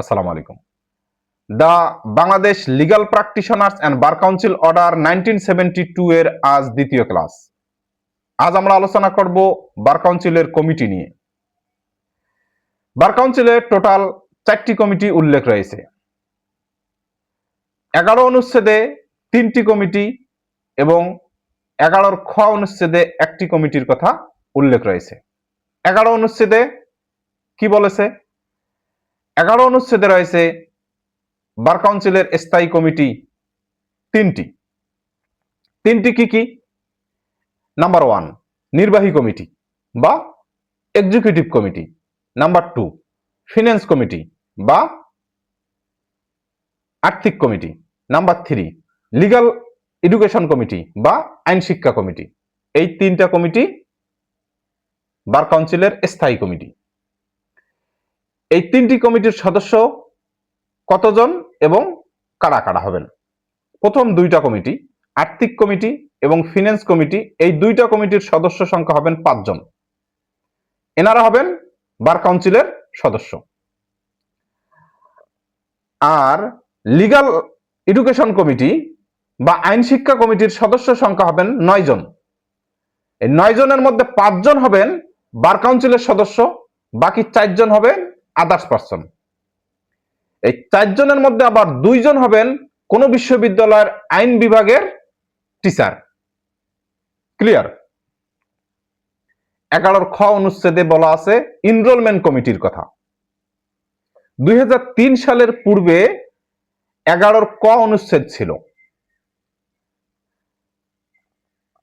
আসসালামু আলাইকুম। The Bangladesh legal practitioners and bar council order 1972 এর আজ দ্বিতীয় ক্লাস। আজ আমরা আলোচনা করব বার কাউন্সিলের কমিটি নিয়ে। বার কাউন্সিলে টোটাল 4টি কমিটি উল্লেখ রয়েছে। 11 অনুচ্ছেদে 3টি কমিটি এবং 11 খ অনুচ্ছেদে 1টি কমিটির কথা উল্লেখ রয়েছে। 11 অনুচ্ছেদে কি বলেছে? 11 অনুচ্ছেদে রয়েছে বার কাউন্সিলের স্থায়ী কমিটি 3টি কি? নাম্বার 1 নির্বাহী কমিটি বা executive committee, number 2 finance committee বা আর্থিক committee, number 3 legal education committee বা আইন শিক্ষা কমিটি। এই 3টা কমিটি বার কাউন্সিলের স্থায়ী কমিটি। এই 3টি কমিটির সদস্য কতজন এবং কারা কারা হবেন? প্রথম 2টা কমিটি আর্থিক কমিটি এবং ফিনান্স কমিটি, এই 2টা কমিটির সদস্য সংখ্যা হবেন 5 জন। এনারা হবেন বার কাউন্সিলের সদস্য। আর লিগাল এডুকেশন কমিটি বা আইন শিক্ষা কমিটির সদস্য সংখ্যা হবেন 9 জন। এই 9 জনের মধ্যে 5 জন হবেন বার কাউন্সিলের সদস্য, বাকি 4 জন হবেন আদার্স পারসন। এই 4 জনের মধ্যে আবার 2 জন হবেন কোন বিশ্ববিদ্যালয়ের আইন বিভাগের টিচার। ক্লিয়ার? 11 খ অনুচ্ছেদে বলা আছে এনরোলমেন্ট কমিটির কথা। 2003 সালের পূর্বে 11 ক অনুচ্ছেদ ছিল,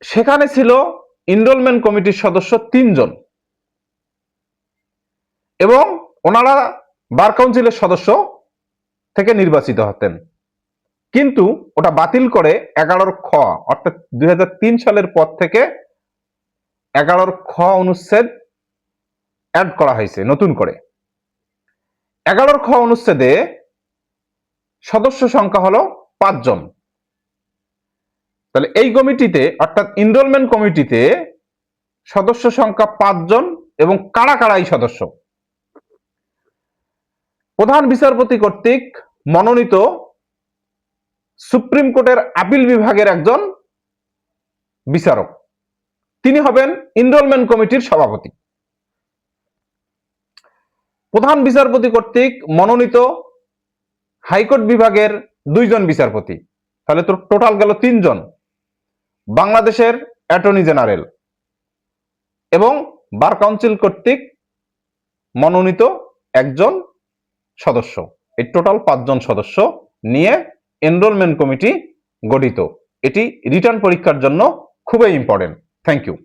সেখানে ছিল এনরোলমেন্ট কমিটির সদস্য 3 জন এবং ওনারা বার কাউন্সিলের সদস্য থেকে নির্বাচিত হতেন। কিন্তু ওটা বাতিল করে 11 খ অর্থাৎ 2003 সালের পর থেকে 11 খ অনুচ্ছেদ অ্যাড করা হয়েছে নতুন করে। 11 খ অনুচ্ছেদে সদস্য সংখ্যা হলো 5 জন। তাহলে এই কমিটিতে অর্থাৎ এনরোলমেন্ট কমিটিতে সদস্য সংখ্যা 5 জন এবং কারা কারা এই সদস্য? প্রধান বিচারপতি কর্তৃক মনোনীত সুপ্রিম কোর্টের আপিল বিভাগের একজন বিচারক, তিনি হবেন এনরোলমেন্ট কমিটির সভাপতি। প্রধান বিচারপতি কর্তৃক মনোনীত হাইকোর্ট বিভাগের 2 জন বিচারপতি, তাহলে তো টোটাল গেল 3 জন। বাংলাদেশের অ্যাটর্নি জেনারেল এবং বার কাউন্সিল কর্তৃক মনোনীত একজন সদস্য, এই টোটাল 5 জন সদস্য নিয়ে এনরোলমেন্ট কমিটি গঠিত। এটি রিটার্ন পরীক্ষার জন্য খুবই ইম্পর্টেন্ট। Thank you.